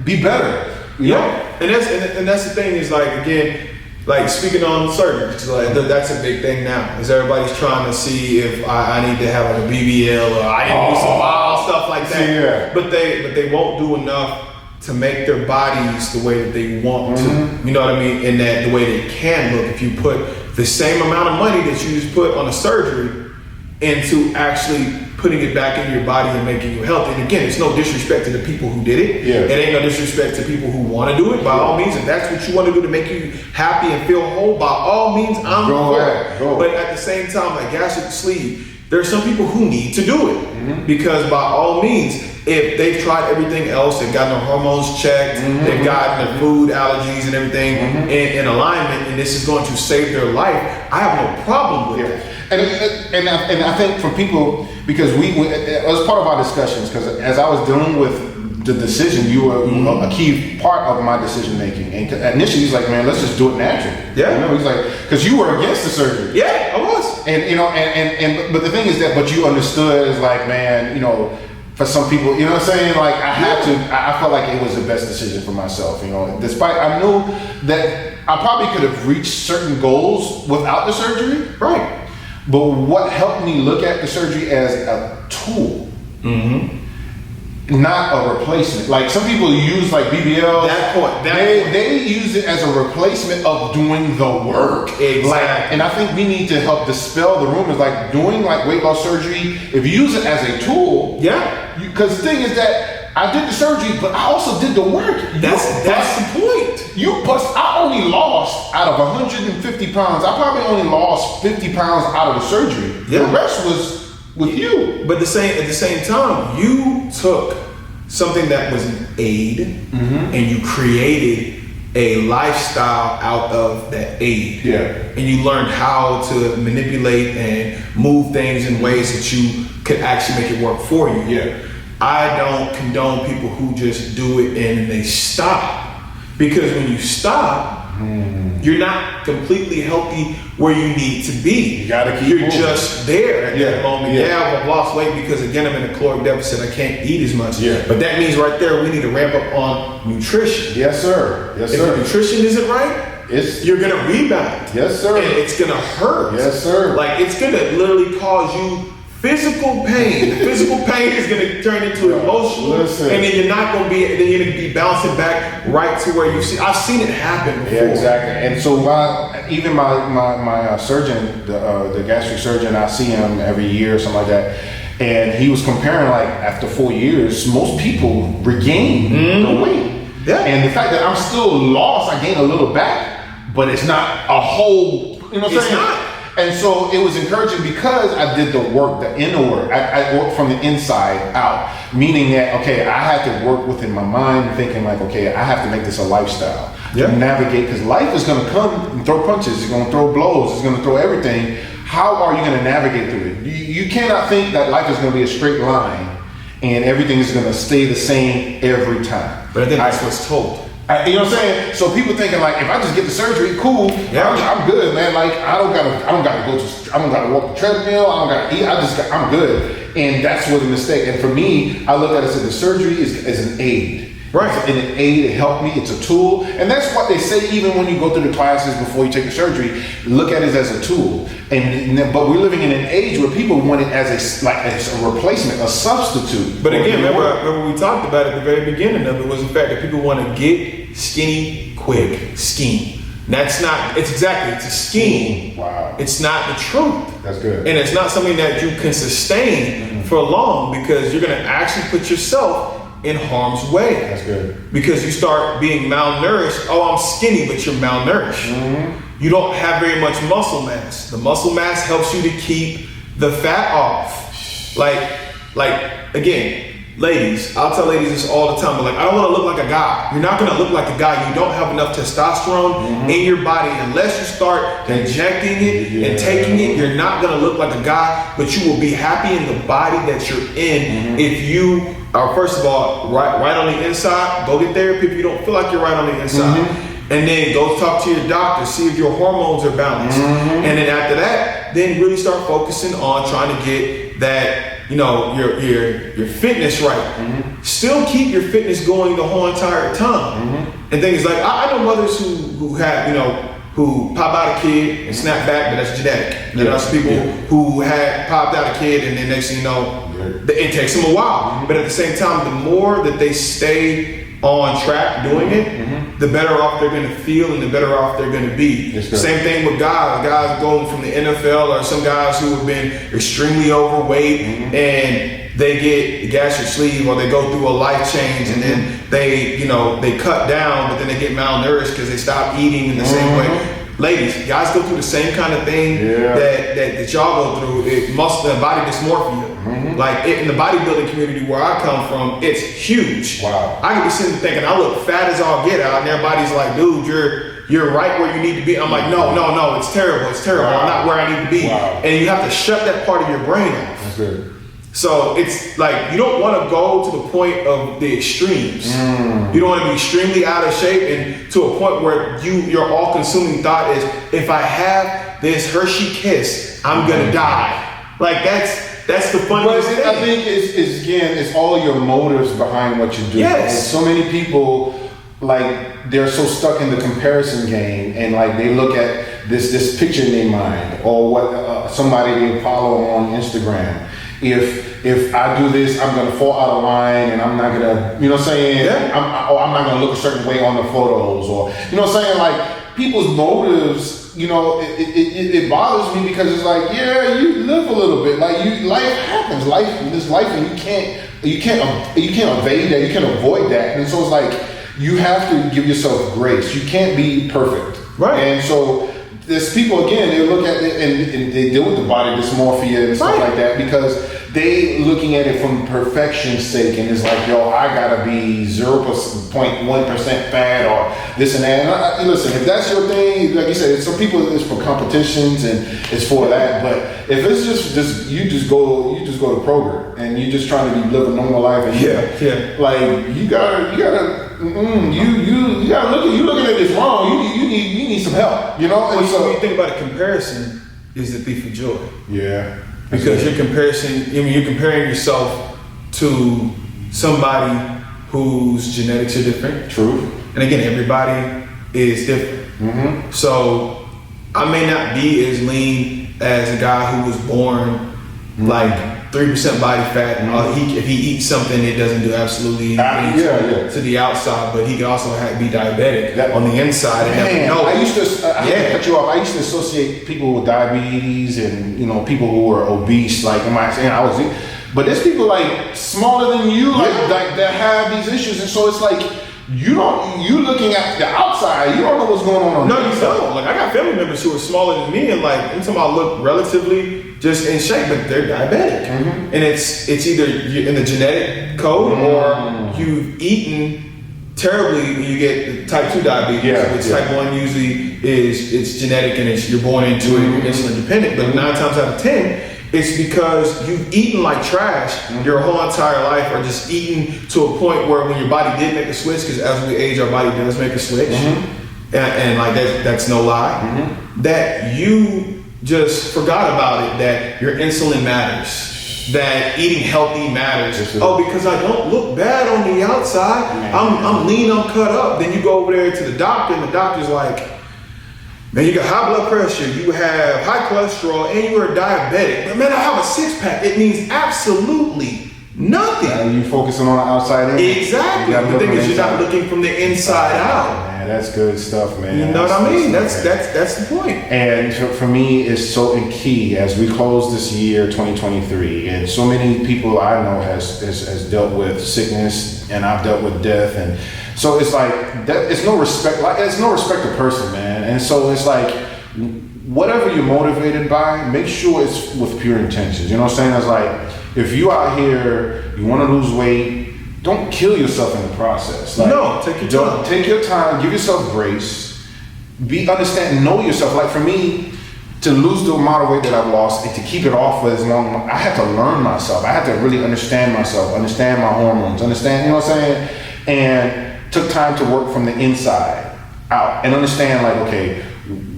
be better. You know? And that's the thing is, like, again, like, speaking on surgery, like, that's a big thing now. Is everybody's trying to see if I need to have like a BBL or I need to do some wild stuff like that. Yeah. But they won't do enough to make their bodies the way that they want to. You know what I mean? And that the way they can look. If you put the same amount of money that you just put on a surgery into actually putting it back in your body and making you healthy. And again, it's no disrespect to the people who did it. Yeah. It ain't no disrespect to people who want to do it. By all means, if that's what you want to do to make you happy and feel whole, by all means, I'm for it. But at the same time, like gas up the sleeve, there are some people who need to do it. Because by all means, if they've tried everything else, they've gotten their hormones checked, they've gotten their food allergies and everything in alignment, and this is going to save their life, I have no problem with it. And I think for people, because it was part of our discussions, because as I was dealing with the decision, you were a key part of my decision making. And initially, he's like, man, let's just do it naturally. Yeah. He's like, because you were against the surgery. Yeah, I was. And but the thing is that, but you understood, is like, man, for some people, you know what I'm saying? Like, I felt like it was the best decision for myself, despite I knew that I probably could have reached certain goals without the surgery. Right. But what helped me look at the surgery as a tool, not a replacement. Like some people use like BBL. They use it as a replacement of doing the work. Exactly. And I think we need to help dispel the rumors. Like doing like weight loss surgery, if you use it as a tool, because the thing is that I did the surgery, but I also did the work. That's the point. I only lost out of 150 pounds. I probably only lost 50 pounds out of the surgery. The rest was with you. But at the same time, you took something that was an aid and you created a lifestyle out of that aid. Yeah. And you learned how to manipulate and move things in ways that you could actually make it work for you. Yeah. I don't condone people who just do it and they stop. Because when you stop, you're not completely healthy where you need to be. You gotta keep You're moving. just there at that moment. Yeah, I've lost weight because again I'm in a caloric deficit. I can't eat as much. Yeah. But that means right there we need to ramp up on nutrition. Yes, sir. Yes, If sir. your nutrition isn't right, you're gonna rebound. Yes, sir. And it's gonna hurt. Yes, sir. Like it's gonna literally cause you physical pain. The physical pain is going to turn into emotional, and then you're going to be bouncing back right to where you see. I've seen it happen before. Yeah, exactly. And so even my surgeon, the gastric surgeon, I see him every year or something like that. And he was comparing like after 4 years, most people regain the weight. Yeah. And the fact that I'm still lost, I gained a little back, but it's not a whole, you know what I'm saying? It's not. And so it was encouraging because I did the work, the inner work. I worked from the inside out, meaning that, okay, I had to work within my mind thinking like, okay, I have to make this a lifestyle. Yeah. To navigate, because life is going to come and throw punches, it's going to throw blows, it's going to throw everything. How are you going to navigate through it? You cannot think that life is going to be a straight line and everything is going to stay the same every time. But I think that's what's told. You know what I'm saying? So people thinking like, if I just get the surgery, cool. Yeah. I'm good, man. Like I don't gotta walk the treadmill. I don't gotta eat. I'm good. And that's what a mistake. And for me, I look at it as the surgery is an aid. Right. And an aid to help me. It's a tool. And that's what they say even when you go through the classes before you take the surgery. Look at it as a tool. But we're living in an age where people want it as a replacement, a substitute. But again, remember we talked about it at the very beginning of it was the fact that people want to get skinny quick, scheme. That's not, it's a scheme. Wow. It's not the truth. That's good. And it's not something that you can sustain for long because you're going to actually put yourself in harm's way. That's good. Because you start being malnourished. Oh, I'm skinny, but you're malnourished. You don't have very much muscle mass. The muscle mass helps you to keep the fat off. Like again, ladies, I'll tell ladies this all the time, but like, I don't want to look like a guy. You're not going to look like a guy. You don't have enough testosterone in your body unless you start injecting it and taking it. You're not going to look like a guy, but you will be happy in the body that you're in if you are, first of all, right on the inside. Go get therapy if you don't feel like you're right on the inside. And then go talk to your doctor, see if your hormones are balanced. And then after that, then really start focusing on trying to get that, your fitness right. Still keep your fitness going the whole entire time. And things like, I know mothers who have, who pop out a kid and snap back, but that's genetic. There are some people who had popped out a kid and then next thing you know, it takes them a while. But at the same time, the more that they stay on track doing it, the better off they're going to feel and the better off they're going to be. Same thing with guys going from the NFL or some guys who have been extremely overweight and they get gastric sleeve or they go through a life change and then they cut down, but then they get malnourished because they stop eating in the same way. Ladies, guys go through the same kind of thing that y'all go through. Body dysmorphia. Like in the bodybuilding community where I come from, it's huge. Wow. I could be sitting thinking I look fat as all get out, and everybody's like, "Dude, you're right where you need to be." I'm like, "No, it's terrible. It's terrible. I'm not where I need to be." And you have to shut that part of your brain off. That's good. So it's like you don't want to go to the point of the extremes. You don't want to be extremely out of shape and to a point where your all-consuming thought is, if I have this Hershey Kiss, I'm gonna die. Like that's the funniest thing. I think it's all your motives behind what you do. Yes. And so many people, like, they're so stuck in the comparison game and like they look at this picture in their mind, or what somebody they follow on Instagram. If I do this, I'm gonna fall out of line, and I'm not gonna, you know what I'm saying? Yeah. I'm not gonna look a certain way on the photos, or you know what I'm saying? Like people's motives, you know, it bothers me because it's like, yeah, you live a little bit, like life happens, this life, and you can't evade that, you can't avoid that, and so it's like you have to give yourself grace. You can't be perfect, right? And so there's people, again, they look at it and they deal with the body dysmorphia and stuff like that because they looking at it from perfection's sake, and it's like, yo, I gotta be 0.1% fat or this and that. And listen, if that's your thing, like you said, some people it's for competitions and it's for that. But if it's just you just go to Kroger and you just trying to live a normal life, and like you gotta looking at this wrong. You need some help, you know. And so when you think about a comparison, is the thief of joy. Yeah. Because you're comparing yourself to somebody whose genetics are different. True. And again, everybody is different. Mm-hmm. So I may not be as lean as a guy who was born like 3% body fat, and if he eats something, it doesn't do absolutely anything to the outside, but he can also be diabetic on the inside. Man, I used to cut you off. I used to associate people with diabetes and people who were obese. Like, am I saying I was? But there's people like smaller than you, like that have these issues, and so it's like. You looking at the outside, you don't know what's going on. No, you don't. Like, I got family members who are smaller than me, and like, anytime I look relatively just in shape, but they're diabetic. Mm-hmm. And it's either in the genetic code or you've eaten terribly when you get type 2 diabetes. Type 1 usually it's genetic and you're born into it, you're insulin dependent. But 9 times out of 10, it's because you've eaten like trash your whole entire life, or just eaten to a point where when your body did make a switch, because as we age, our body does make a switch, and like that's no lie, that you just forgot about it, that your insulin matters, that eating healthy matters. Oh, because I don't look bad on the outside, I'm lean, I'm cut up. Then you go over there to the doctor, and the doctor's like, man, you got high blood pressure, you have high cholesterol, and you are diabetic. But man, I have a six-pack. It means absolutely nothing. You focusing on the outside in? Exactly. The thing is, you're not looking from the inside out. Man, that's good stuff, man. You know what I mean? That's the point. And for me, it's so key as we close this year, 2023, and so many people I know has dealt with sickness, and I've dealt with death, and so it's like that. It's no respect. Like, it's no respect to person, man. And so it's like whatever you're motivated by, make sure it's with pure intentions. You know what I'm saying? It's like if you out here, you want to lose weight, don't kill yourself in the process. Like, no, take your time. Take your time. Give yourself grace. Understand. Know yourself. Like for me, to lose the amount of weight that I've lost and to keep it off for as long, I had to learn myself. I had to really understand myself, understand my hormones, understand. You know what I'm saying? And took time to work from the inside out and understand, like, okay,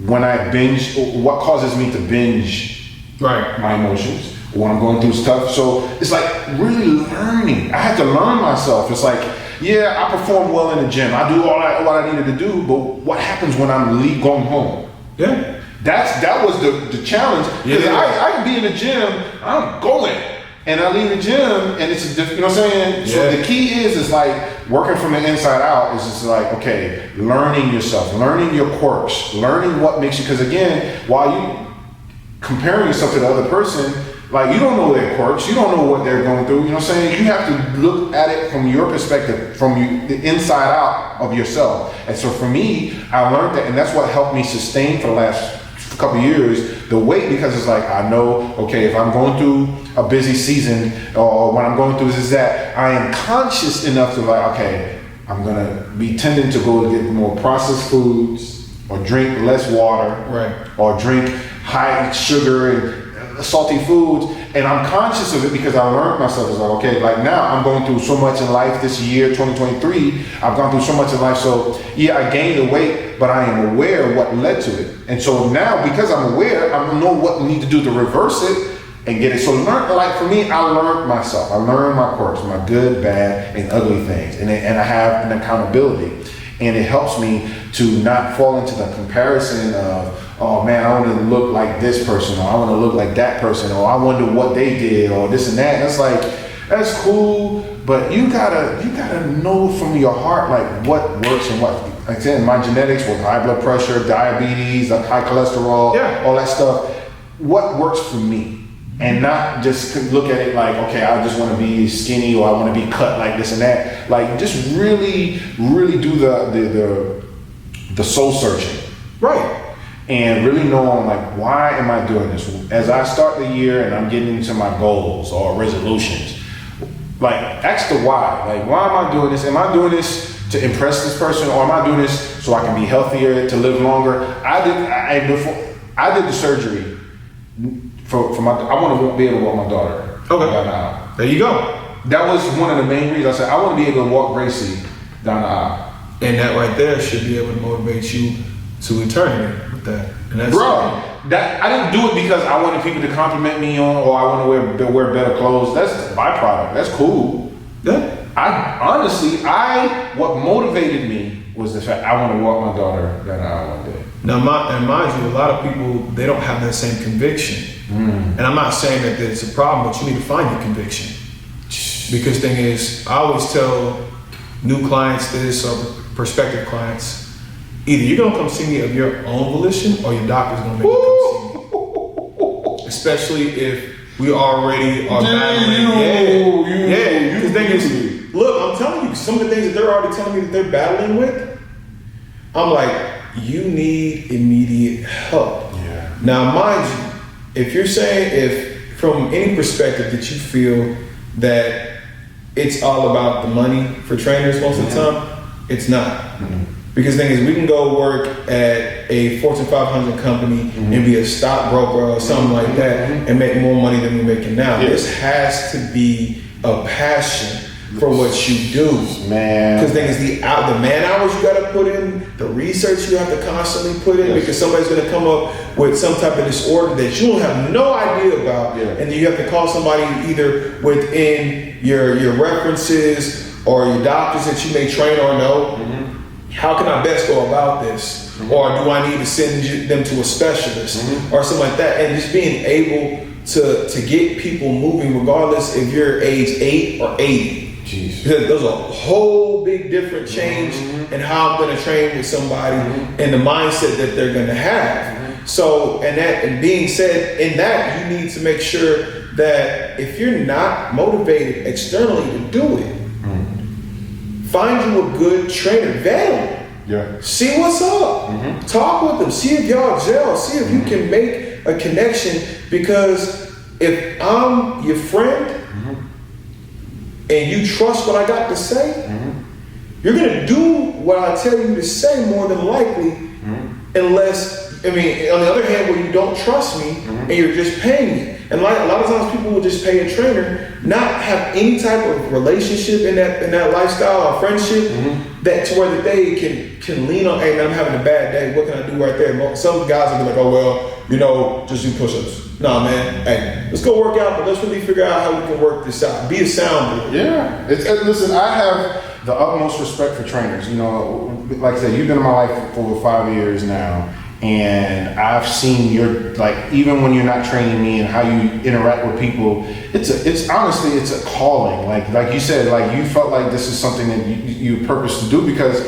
when I binge, what causes me to binge my emotions when I'm going through stuff. So it's like really learning. I had to learn myself. It's like, yeah, I perform well in the gym. I do all what I needed to do, but what happens when I'm going home? Yeah. That was the challenge. Because I can be in the gym, I'm going. And I leave the gym, and it's you know what I'm saying? Yeah. So the key is like working from the inside out is just like, okay, learning yourself, learning your quirks, learning what makes you, because again, while you comparing yourself to the other person, like you don't know their quirks, you don't know what they're going through, you know what I'm saying? You have to look at it from your perspective, from the inside out of yourself. And so for me, I learned that, and that's what helped me sustain for the last couple of years, the weight, because it's like, I know, okay, if I'm going through a busy season or when I'm going through this, that I am conscious enough to like, okay, I'm gonna be tending to go to get more processed foods or drink less water, or drink high sugar and salty foods, and I'm conscious of it because I learned myself. It's like, okay, like now I'm going through so much in life this year, 2023, I've gone through so much in life, so yeah, I gained the weight, but I am aware of what led to it. And so now, because I'm aware, I know what we need to do to reverse it and get it. So like for me, I learned myself. I learned my quirks, my good, bad, and ugly things. And I have an accountability. and it helps me to not fall into the comparison of, oh man, I want to look like this person, or I want to look like that person, or I wonder what they did, or this and that. And it's like, that's cool, but you gotta know from your heart like what works and what. Like I said, my genetics with high blood pressure, diabetes, high cholesterol, all that stuff. What works for me, and not just look at it like, okay, I just want to be skinny, or I want to be cut like this and that. Like, just really do the soul searching, right? And really knowing like, why am I doing this? As I start the year and I'm getting into my goals or resolutions, like, ask the why. Like, why am I doing this? Am I doing this to impress this person, or am I doing this so I can be healthier, to live longer? Before I did the surgery for my. I want to be able to walk my daughter. Okay. Down the aisle. There you go. That was one of the main reasons. I said I want to be able to walk Gracie down the aisle. And that right there should be able to motivate you to eternity with that. And that's that I didn't do it because I wanted people to compliment me on, or I want to wear better clothes. That's a byproduct. That's cool. Yeah. What motivated me was the fact I want to walk my daughter down the aisle one day. Now, mind you, a lot of people, they don't have that same conviction. And I'm not saying that it's a problem, but you need to find your conviction. Because thing is, I always tell new clients this, or prospective clients, either you're gonna come see me of your own volition, or your doctor's gonna make you come see me. Especially if we already are battling. Because thing is, look, I'm telling you, some of the things that they're already telling me that they're battling with, I'm like, you need immediate help. Yeah. Now, mind you, if you're saying, if from any perspective that you feel that it's all about the money for trainers most of the time, it's not. Because the thing is, we can go work at a Fortune 500 company and be a stockbroker or something like that and make more money than we're making now. This has to be a passion for what you do, man. Because the thing is, the man hours you got to put in, the research you have to constantly put in, because somebody's going to come up with some type of disorder that you don't have no idea about, and then you have to call somebody either within your references or your doctors that you may train or know. How can I best go about this? Or do I need to send them to a specialist or something like that? And just being able to get people moving, regardless if you're age 8 or 80. Because there's a whole big different change in how I'm going to train with somebody and the mindset that they're going to have. So, and being said, in that, you need to make sure that if you're not motivated externally to do it, find you a good trainer, vet them. See what's up. Talk with them. See if y'all gel. See if you can make a connection. Because if I'm your friend and you trust what I got to say, you're gonna do what I tell you to say more than likely, unless, I mean, on the other hand, when you don't trust me and you're just paying me. And like, a lot of times people will just pay a trainer, not have any type of relationship in that lifestyle or friendship, that to where that they can lean on, hey man, I'm having a bad day, what can I do right there? Some guys will be like, oh well, just do push-ups. Nah man, hey, let's go work out, but let's really figure out how we can work this out. Be a sound board. Yeah, listen, I have the utmost respect for trainers. You know, like I said, you've been in my life for over 5 years now. And I've seen your, like, even when you're not training me and how you interact with people, it's honestly, it's a calling. Like you said, like you felt like this is something that you purpose to do, because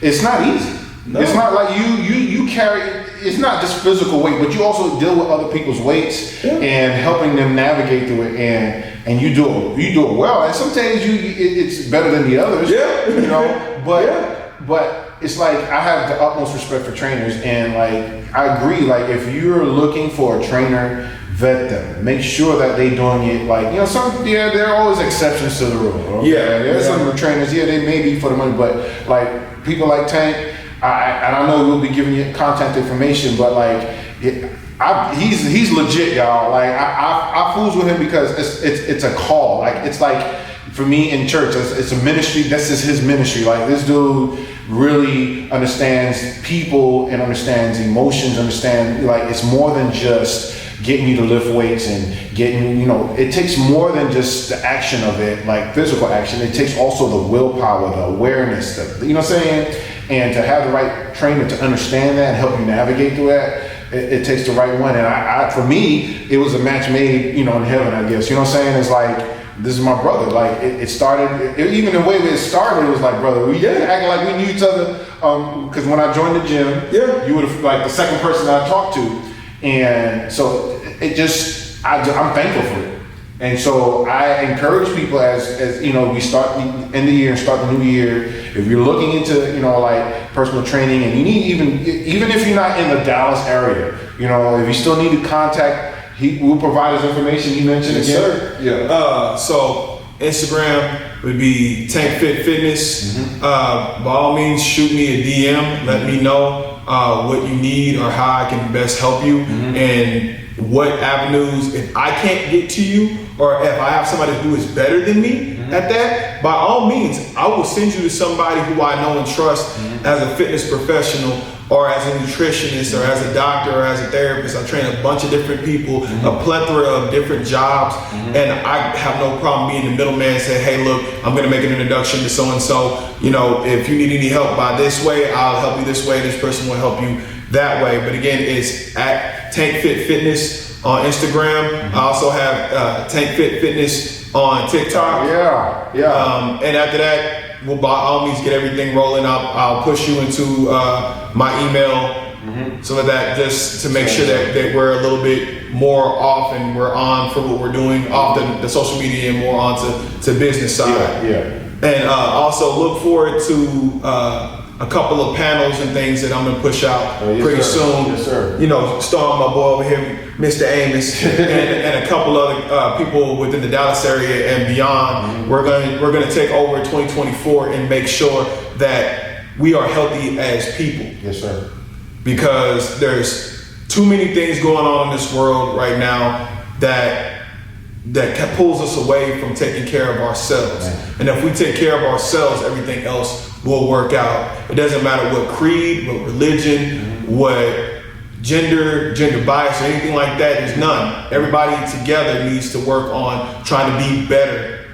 it's not easy. No. It's not like you carry, it's not just physical weight, but you also deal with other people's weights and helping them navigate through it, and you do it well. And sometimes it's better than the others. You know, but it's like, I have the utmost respect for trainers, and like, I agree, like if you're looking for a trainer, vet them. Make sure that they doing it, like, you know, there are always exceptions to the rule. Okay? There's some trainers, they may be for the money, but like people like Tank, I know we'll be giving you contact information, but like, he's legit, y'all. Like I fools with him because it's a call. Like, it's like, for me in church, it's a ministry. This is his ministry. Like, this dude really understands people and understands emotions, like, it's more than just getting you to lift weights and getting, it takes more than just the action of it, like physical action. It takes also the willpower, the awareness, you know what I'm saying? And to have the right trainer to understand that and help you navigate through that, it takes the right one. And I for me, it was a match made, in heaven, I guess. You know what I'm saying? It's like, this is my brother. Like it started, even the way it started, it was like, brother, we acting like we knew each other. Because when I joined the gym, you were like the second person I talked to, and so it just, I'm thankful for it. And so I encourage people as we start the end of the year and start the new year. If you're looking into like personal training, and you need even if you're not in the Dallas area, if you still need to contact. He will provide his information. You mentioned yes, again. Sir. Yeah. So Instagram would be Tank Fit Fitness. Mm-hmm. By all means, shoot me a DM. Let me know what you need or how I can best help you, and what avenues. If I can't get to you, or if I have somebody who is better than me at that, by all means, I will send you to somebody who I know and trust as a fitness professional, or as a nutritionist, or as a doctor, or as a therapist. I train a bunch of different people, a plethora of different jobs, and I have no problem being the middleman and say, hey, look, I'm gonna make an introduction to so-and-so. If you need any help by this way, I'll help you this way. This person will help you that way. But again, it's at Tank Fit Fitness on Instagram. I also have Tank Fit Fitness on TikTok. Yeah. And after that, we'll by all means get everything rolling. I'll push you into my email so that just to make sure that we're a little bit more off and we're on for what we're doing off the social media and more on to business side. Yeah. And also look forward to a couple of panels and things that I'm gonna push out pretty soon. Yes, sir. Starring my boy over here, Mr. Amos, and a couple other people within the Dallas area and beyond. We're gonna take over 2024 and make sure that we are healthy as people. Yes, sir. Because there's too many things going on in this world right now that pulls us away from taking care of ourselves. And if we take care of ourselves, everything else will work out. It doesn't matter what creed, what religion, what gender bias, or anything like that. There's none. Everybody together needs to work on trying to be better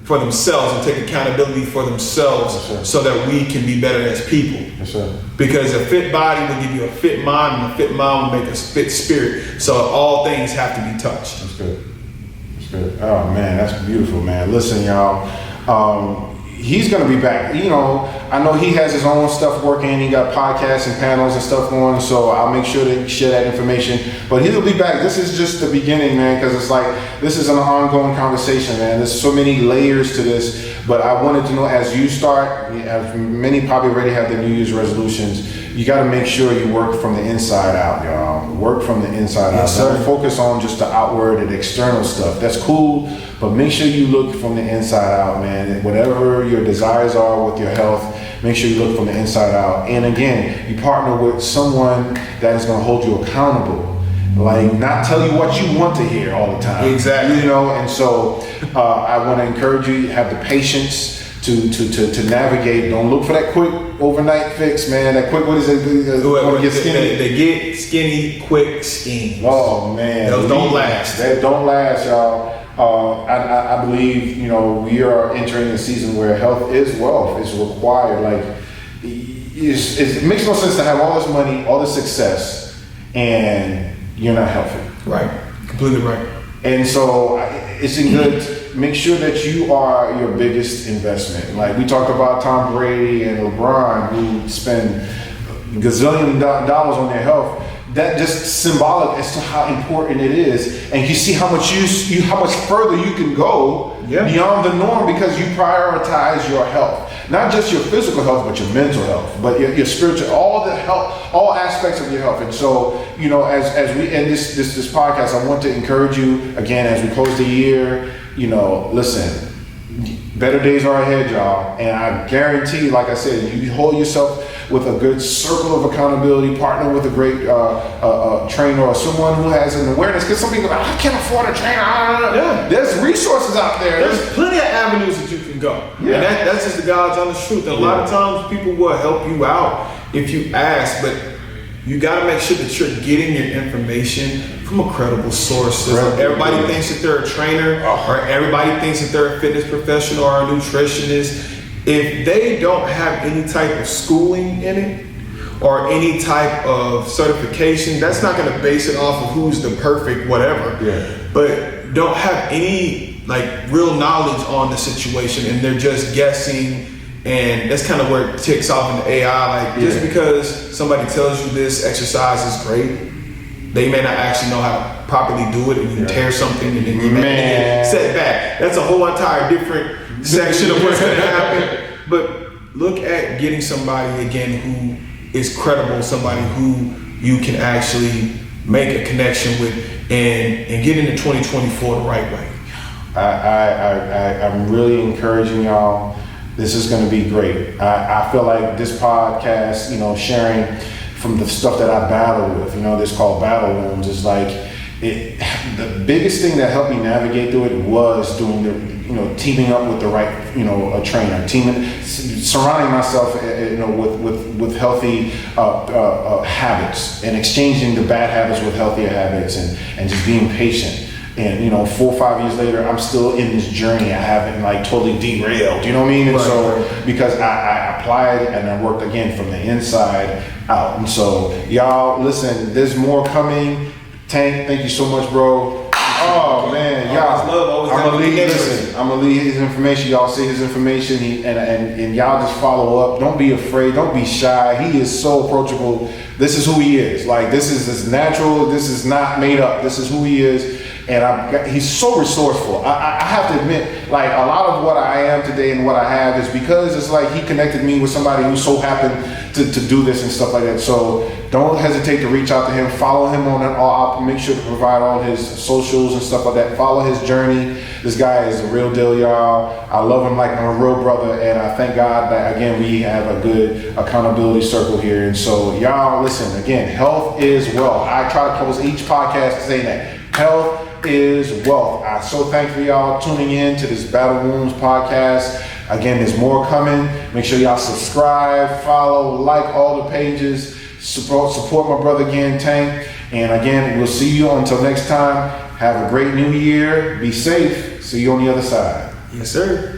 for themselves and take accountability for themselves, so that we can be better as people. Yes, sir. Because a fit body will give you a fit mind, and a fit mind will make a fit spirit. So all things have to be touched. That's good. Oh man, that's beautiful, man. Listen, y'all. He's gonna be back. I know he has his own stuff working. He got podcasts and panels and stuff going. So I'll make sure to share that information. But he'll be back. This is just the beginning, man, because it's like this is an ongoing conversation, man. There's so many layers to this. But I wanted to know, as you start, as many probably already have their New Year's resolutions, you got to make sure you work from the inside out, y'all. Work from the inside out. Don't focus on just the outward and external stuff. That's cool, but make sure you look from the inside out, man. Whatever your desires are with your health, make sure you look from the inside out. And again, you partner with someone that is going to hold you accountable. Like, not tell you what you want to hear all the time. Exactly. And so I want to encourage you, have the patience to navigate. Don't look for that quick overnight fix, man. That quick, what is it? Get skinny. They get skinny quick schemes. Oh man, those don't last. They don't last, y'all. I believe we are entering a season where health is wealth. It's required. Like it makes no sense to have all this money, all this success, and you're not healthy. Right. Completely right. And so it's good. Make sure that you are your biggest investment. Like we talked about Tom Brady and LeBron, who spend gazillion dollars on their health. That just symbolic as to how important it is, and you see how much how much further you can go beyond the norm because you prioritize your health, not just your physical health, but your mental health, but your spiritual, all the health, all aspects of your health. And so, as we end this podcast, I want to encourage you again as we close the year. Listen. Better days are ahead, y'all, and I guarantee, like I said, you hold yourself with a good circle of accountability, partner with a great trainer or someone who has an awareness. Because some people are like, I can't afford a trainer. Yeah. There's resources out there. There's plenty of avenues that you can go. Yeah. And that's just the God's honest truth. And a lot of times people will help you out if you ask, but you got to make sure that you're getting your information from a credible source. Everybody thinks that they're a trainer, or everybody thinks that they're a fitness professional or a nutritionist. If they don't have any type of schooling in it or any type of certification, that's not going to base it off of who's the perfect whatever. Yeah. But don't have any like real knowledge on the situation, and they're just guessing. And that's kind of where it ticks off into AI. Like, just because somebody tells you this exercise is great, they may not actually know how to properly do it, and you tear something and then you may get set back. That's a whole entire different section of what's going to happen. But look at getting somebody, again, who is credible, somebody who you can actually make a connection with and get into 2024 the right way. I'm really encouraging y'all. This is going to be great. I feel like this podcast, sharing from the stuff that I battle with, this called battle wounds, is like the biggest thing that helped me navigate through it was doing teaming up with the right, a trainer, surrounding myself, with healthy habits, and exchanging the bad habits with healthier habits, and just being patient. And 4 or 5 years later, I'm still in this journey. I haven't totally derailed. You know what I mean? And because I applied and I worked again from the inside out. And so y'all, listen, there's more coming. Tank, thank you so much, bro. Oh man, y'all. I'm gonna leave his information. Y'all see his information, and y'all just follow up. Don't be afraid. Don't be shy. He is so approachable. This is who he is. This is natural. This is not made up. This is who he is. And he's so resourceful. I have to admit, a lot of what I am today and what I have is because it's he connected me with somebody who so happened to do this and stuff like that. So don't hesitate to reach out to him. Follow him on it. I'll make sure to provide all his socials and stuff like that. Follow his journey. This guy is a real deal, y'all. I love him like I'm a real brother, and I thank God that, again, we have a good accountability circle here. And so, y'all, listen, again, health is wealth. I try to close each podcast saying that. Health is wealth. I'm so thankful y'all tuning in to this Battle Wounds podcast. Again, there's more coming. Make sure y'all subscribe, follow, like all the pages, support my brother again, Tank. And again, we'll see you until next time. Have a great new year. Be safe. See you on the other side. Yes, sir.